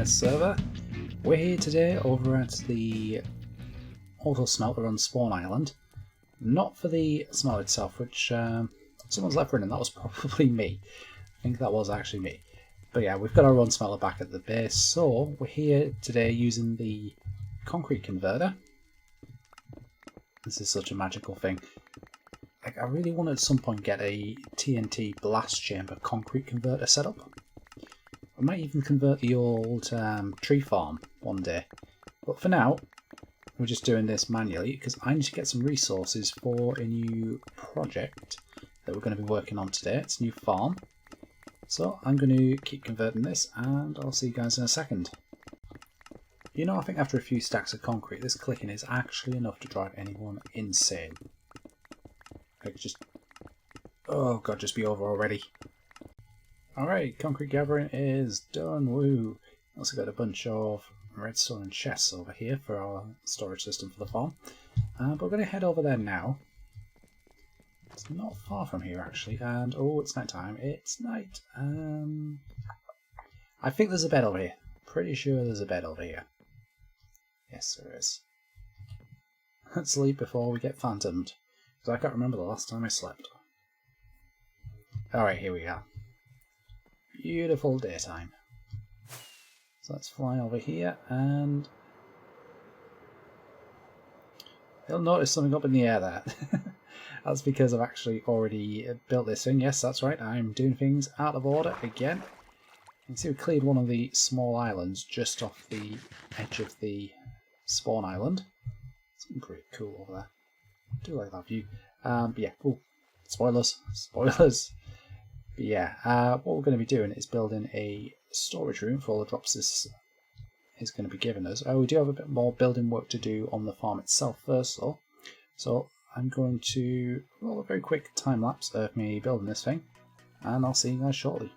server. We're here today over at the auto smelter on Spawn Island. Not for the smell itself, which someone's left running. That was probably me. I think that was actually me. But yeah, we've got our own smelter back at the base, so we're here today using the concrete converter. This is such a magical thing. Like, I really want to at some point get a TNT blast chamber concrete converter set up. I might even convert the old tree farm one day. But for now, we're just doing this manually because I need to get some resources for a new project that we're going to be working on today. It's a new farm. So I'm going to keep converting this and I'll see you guys in a second. You know, I think after a few stacks of concrete, this clicking is actually enough to drive anyone insane. Like, just... oh god, just be over already. Alright, concrete gathering is done, woo! Also got a bunch of redstone and chests over here for our storage system for the farm. But we're going to head over there now. It's not far from here actually, and oh, it's night time. It's night. I think there's a bed over here. Pretty sure there's a bed over here. Yes, there is. Let's sleep before we get phantomed, because I can't remember the last time I slept. Alright, here we are. Beautiful daytime. So let's fly over here and you'll notice something up in the air there. That's because I've actually already built this thing. Yes, that's right, I'm doing things out of order again. You can see we cleared one of the small islands just off the edge of the spawn island. Something pretty cool over there. I do like that view. But yeah, oh, spoilers. But yeah, what we're going to be doing is building a storage room for all the drops this is going to be giving us. We do have a bit more building work to do on the farm itself first though. So I'm going to roll a very quick time lapse of me building this thing, and I'll see you guys shortly.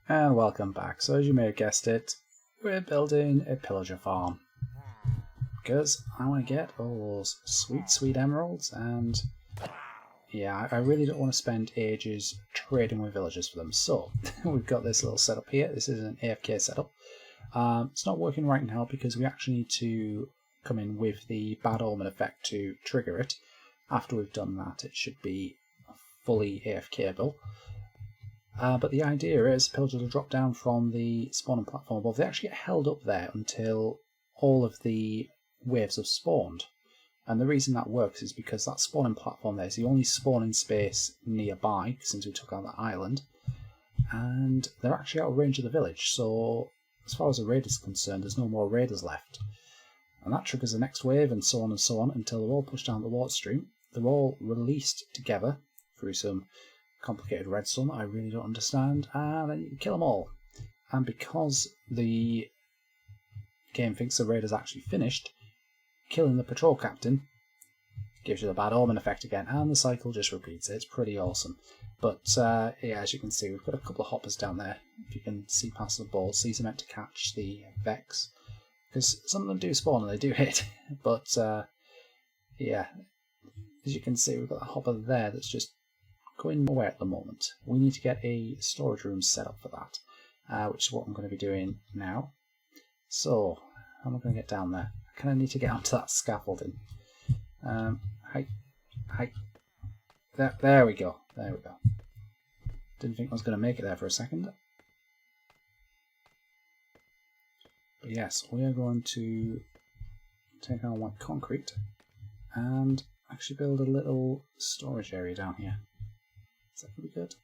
And welcome back. So as you may have guessed it, we're building a pillager farm. Because I want to get all those sweet emeralds, and yeah, I really don't want to spend ages trading with villagers for them. So we've got this little setup here. This is an AFK setup. It's not working right now because we actually need to come in with the bad omen effect to trigger it. After we've done that, it should be fully AFK-able. But the idea is pillagers will drop down from the spawning platform above. They actually get held up there until all of the waves have spawned. And the reason that works is because that spawning platform there is the only spawning space nearby since we took out that island. And they're actually out of range of the village. So as far as the raid is concerned, there's no more raiders left. And that triggers the next wave and so on until they're all pushed down the water stream. They're all released together through some complicated redstone that I really don't understand, and then you can kill them all. And because the game thinks the raid is actually finished, killing the patrol captain gives you the bad omen effect again, and the cycle just repeats. It's pretty awesome. But yeah, as you can see, we've got a couple of hoppers down there. If you can see past the balls, these are meant to catch the Vex, because some of them do spawn and they do hit. But yeah, as you can see, we've got a hopper there that's just going nowhere at the moment. We need to get a storage room set up for that, which is what I'm going to be doing now. So, how am I going to get down there? I kind of need to get onto that scaffolding. Hi. There we go. There we go. Didn't think I was going to make it there for a second. But yes, we are going to take our white concrete and actually build a little storage area down here. Is that going to be good?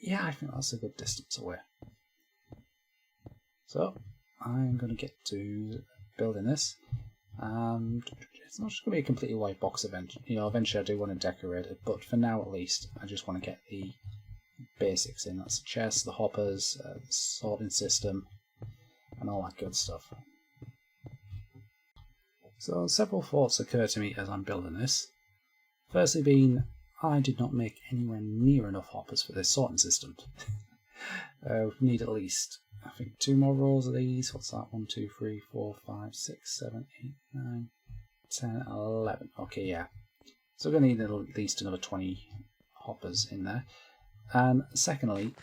Yeah, I think that's a good distance away. So, I'm going to get to building this. It's not just going to be a completely white box eventually. You know, eventually I do want to decorate it, but for now at least, I just want to get the basics in. That's the chest, the hoppers, the sorting system, and all that good stuff. So several thoughts occur to me as I'm building this. Firstly being, I did not make anywhere near enough hoppers for this sorting system. We need at least, I think, 2 more rows of these. What's that? 1, 2, 3, 4, 5, 6, 7, 8, 9, 10, 11. Okay, yeah. So we're going to need at least another 20 hoppers in there. And secondly,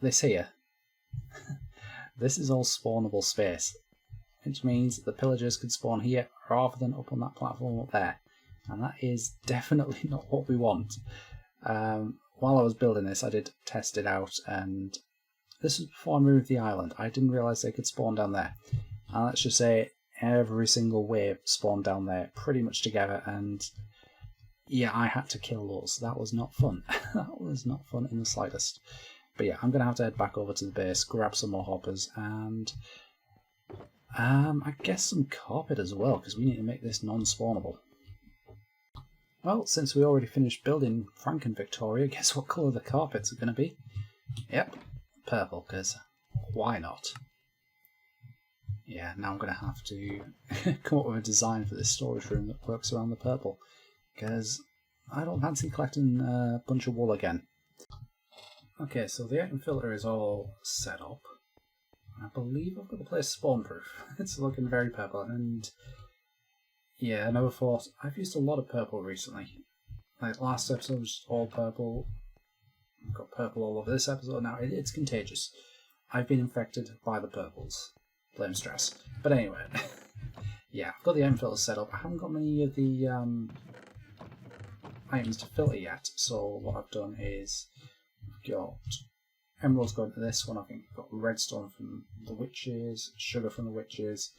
this here. This is all spawnable space, which means that the pillagers could spawn here rather than up on that platform up there. And that is definitely not what we want. While I was building this, I did test it out, and this was before I moved the island. I didn't realise they could spawn down there. And let's just say every single wave spawned down there pretty much together, and yeah, I had to kill those. That was not fun. That was not fun in the slightest. But yeah, I'm going to have to head back over to the base, grab some more hoppers, and I guess some carpet as well, because we need to make this non-spawnable. Well, since we already finished building Frank and Victoria, guess what colour the carpets are going to be? Yep, purple, because why not? Yeah, now I'm going to have to come up with a design for this storage room that works around the purple, because I don't fancy collecting a bunch of wool again. Okay, so the item filter is all set up. I believe I've got the place spawn-proof. It's looking very purple, and yeah, I never thought. I've used a lot of purple recently. Like last episode was all purple. I've got purple all over this episode now. It's contagious. I've been infected by the purples. Blame stress. But anyway, yeah, I've got the item filter set up. I haven't got many of the items to filter yet, so what I've done is I've got emeralds going to this one. I think I've got redstone from the witches, sugar from the witches,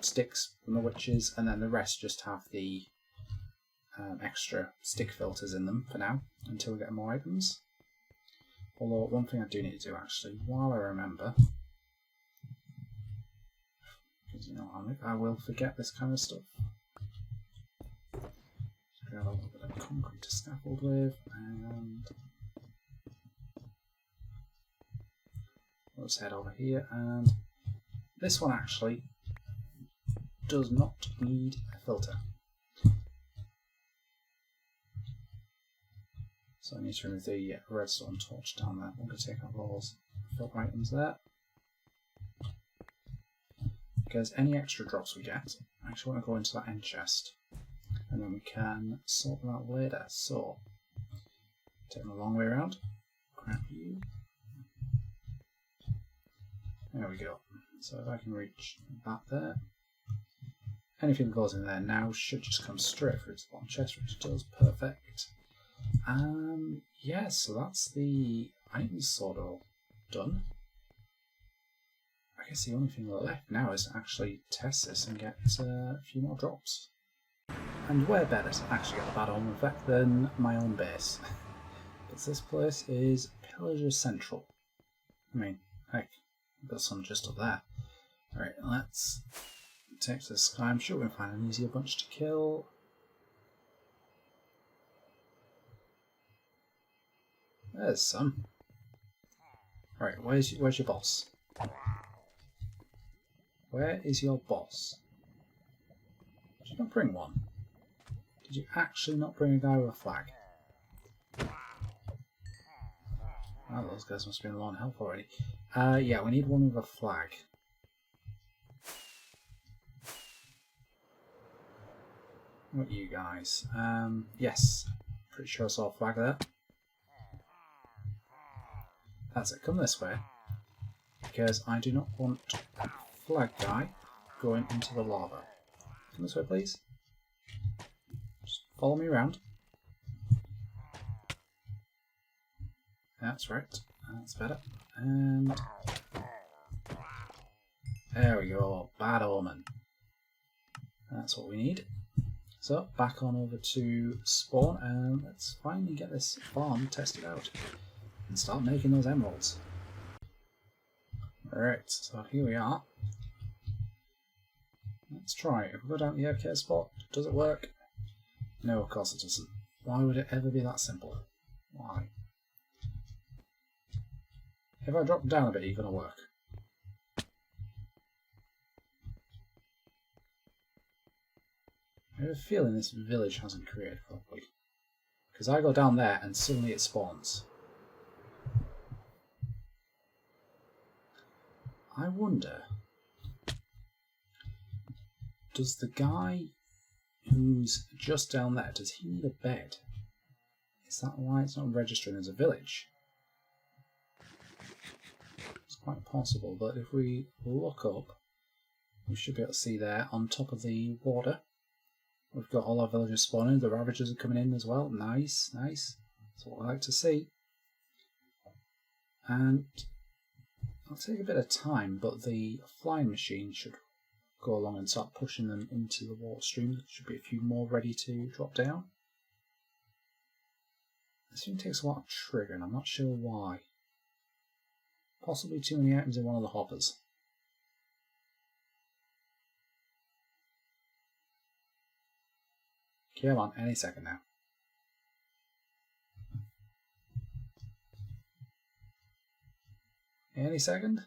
sticks from the witches, and then the rest just have the extra stick filters in them for now until we get more items. Although one thing I do need to do actually, while I remember, because you know I will forget this kind of stuff. Grab a little bit of concrete to scaffold with, and let's head over here. And this one actually does not need a filter. So I need to remove the redstone torch down there. I'm going to take out those filter items there. Because any extra drops we get, I actually want to go into that end chest. And then we can sort them out later. So, take them a long way around. Grab you. There we go. So if I can reach that there. Anything that goes in there now should just come straight through to the bottom chest, which does perfect. Yeah, so that's the items sort of done. I guess the only thing left now is to actually test this and get a few more drops. And where better to actually get the bad omen effect than my own base? Because this place is Pillager Central. I mean, heck, I've got some just up there. Alright, let's take to the sky. I'm sure we can find an easier bunch to kill. There's some. Alright, where's your boss? Where is your boss? Did you not bring one? Did you actually not bring a guy with a flag? Oh, those guys must be in low on health already. Yeah, we need one with a flag. What are you guys? Yes. Pretty sure I saw a flag there. That's it, come this way. Because I do not want a flag guy going into the lava. Come this way, please. Just follow me around. That's right. That's better. And there we go. Bad omen. That's what we need. So back on over to spawn and let's finally get this farm tested out and start making those emeralds. Alright, so here we are. Let's try it. If we go down the aircare spot, does it work? No, of course it doesn't. Why would it ever be that simple? Why? If I drop down a bit, you're going to work. I have a feeling this village hasn't created properly. Because I go down there and suddenly it spawns. I wonder, does the guy who's just down there, does he need a bed? Is that why it's not registering as a village? It's quite possible, but if we look up, we should be able to see there on top of the water. We've got all our villagers spawning, the ravagers are coming in as well. Nice, nice. That's what I like to see. And it'll take a bit of time, but the flying machine should go along and start pushing them into the water stream. There should be a few more ready to drop down. This thing takes a lot of trigger, and I'm not sure why. Possibly too many items in one of the hoppers. Come on, any second now. Any second?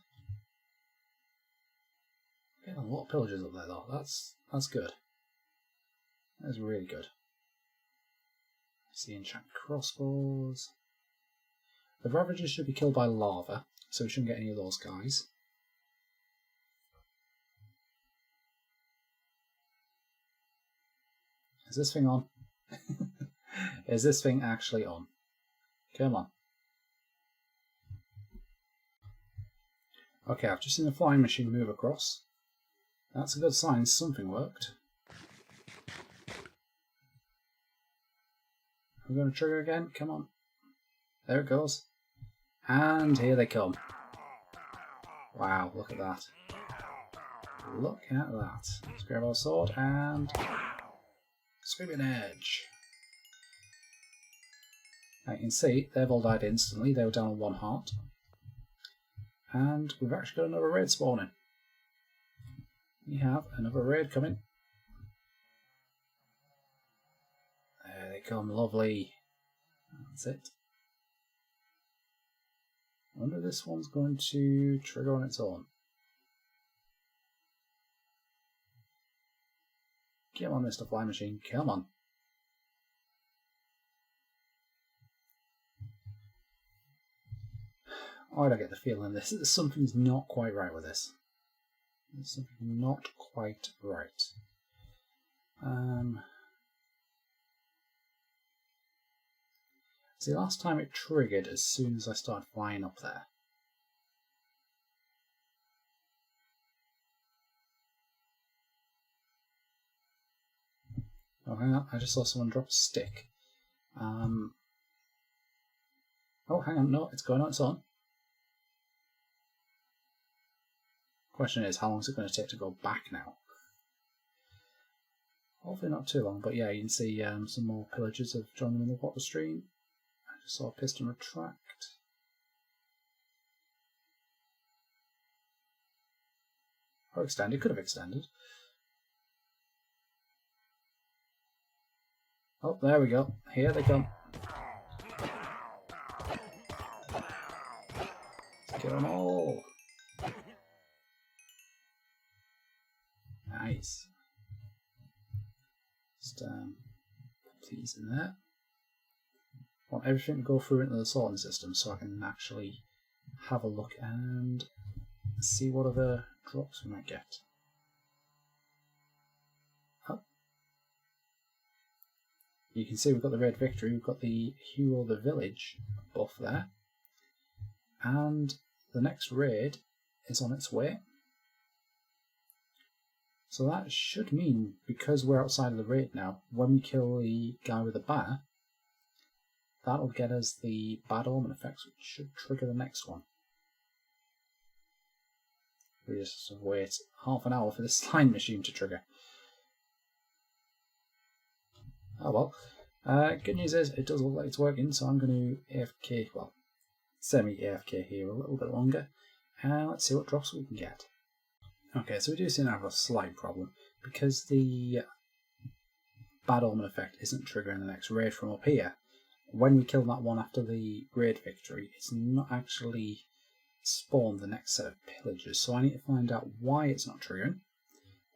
Getting a lot of pillagers up there though. That's good. That's really good. See enchanted crossbows. The ravagers should be killed by lava, so we shouldn't get any of those guys. Is this thing on? Is this thing actually on? Come on. Okay, I've just seen the flying machine move across. That's a good sign, something worked. We're going to trigger again, come on. There it goes. And here they come. Wow, look at that. Look at that. Let's grab our sword and Screaming Edge. Now you can see they've all died instantly, they were down on 1 heart. And we've actually got another raid spawning. We have another raid coming. There they come, lovely. That's it. I wonder if this one's going to trigger on its own. Come on, Mr. Fly Machine, come on. I don't get the feeling something's not quite right with this. There's something not quite right. See, last time it triggered as soon as I started flying up there. Oh, hang on, I just saw someone drop a stick. Oh, hang on, no, it's going on its own. Question is, how long is it going to take to go back now? Hopefully not too long, but yeah, you can see some more pillagers have joined them in the water stream. I just saw a piston retract. Or extend, it could have extended. Oh, there we go. Here they come. Let's kill them all. Nice. Just put these in there. I want everything to go through into the sorting system so I can actually have a look and see what other drops we might get. Oh. You can see we've got the Red Victory, we've got the Hero of the Village buff there, and the next raid is on its way. So that should mean, because we're outside of the raid now, when we kill the guy with the bar, that'll get us the bad omen effects, which should trigger the next one. We just have to wait half an hour for the slime machine to trigger. Oh well. Good news is, it does look like it's working, so I'm going to AFK, well, semi-AFK here a little bit longer, and let's see what drops we can get. Okay, so we do seem to have a slight problem, because the bad omen effect isn't triggering the next raid from up here. When we kill that one after the raid victory, it's not actually spawned the next set of pillagers, so I need to find out why it's not triggering.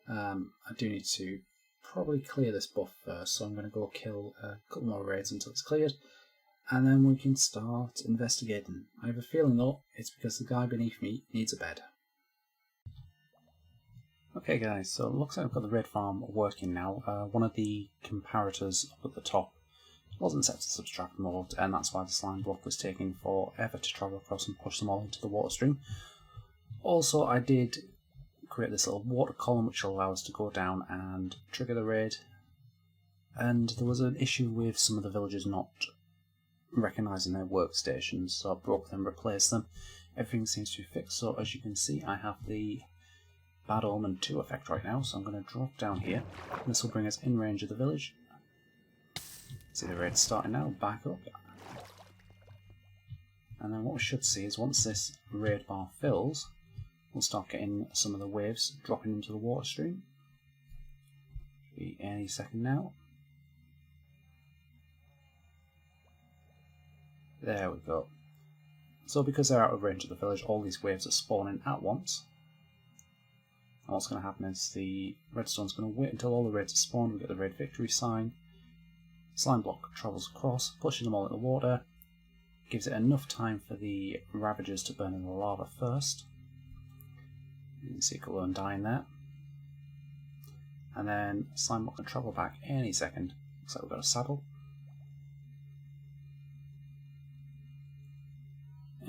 I do need to probably clear this buff first, so I'm going to go kill a couple more raids until it's cleared, and then we can start investigating. I have a feeling though it's because the guy beneath me needs a bed. Okay guys, so it looks like I've got the raid farm working now. One of the comparators up at the top wasn't set to subtract mode, and that's why the slime block was taking forever to travel across and push them all into the water stream. Also, I did create this little water column which will allow us to go down and trigger the raid, and there was an issue with some of the villagers not recognising their workstations, so I broke them, replaced them. Everything seems to be fixed, so as you can see I have the Bad Omen 2 effect right now, so I'm going to drop down here. This will bring us in range of the village. See the raid starting now, back up. And then what we should see is once this raid bar fills, we'll start getting some of the waves dropping into the water stream. Should be any second now. There we go. So because they're out of range of the village, all these waves are spawning at once. And what's going to happen is the redstone's going to wait until all the raids are spawned, we get the raid victory sign. Slime block travels across, pushes them all in the water, gives it enough time for the ravagers to burn in the lava first. You can see Cologne undying there. And then slime block can travel back any second. Looks like we've got a saddle.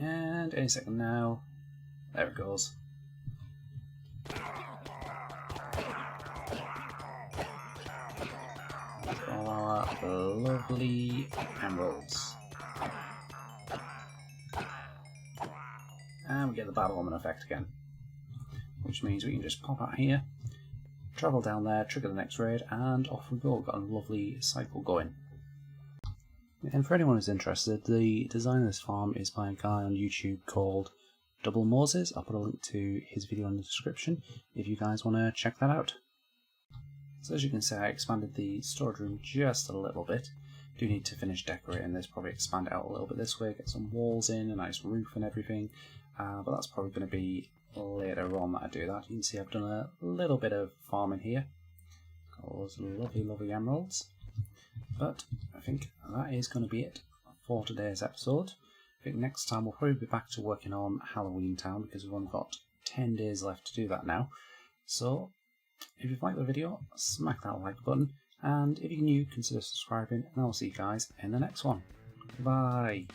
And any second now. There it goes. All our lovely emeralds. And we get the Bad Omen effect again, which means we can just pop out here, travel down there, trigger the next raid, and off we go. We've got a lovely cycle going. And for anyone who's interested, the design of this farm is by a guy on YouTube called Double Moses. I'll put a link to his video in the description if you guys want to check that out. So as you can see, I expanded the storage room just a little bit. Do need to finish decorating this, probably expand it out a little bit this way, get some walls in, a nice roof and everything. But that's probably going to be later on that I do that. You can see I've done a little bit of farming here. Got all those lovely, lovely emeralds. But I think that is going to be it for today's episode. I think next time we'll probably be back to working on Halloween Town, because we've only got 10 days left to do that now. So if you've liked the video, smack that like button, and if you're new, consider subscribing, and I'll see you guys in the next one. Bye!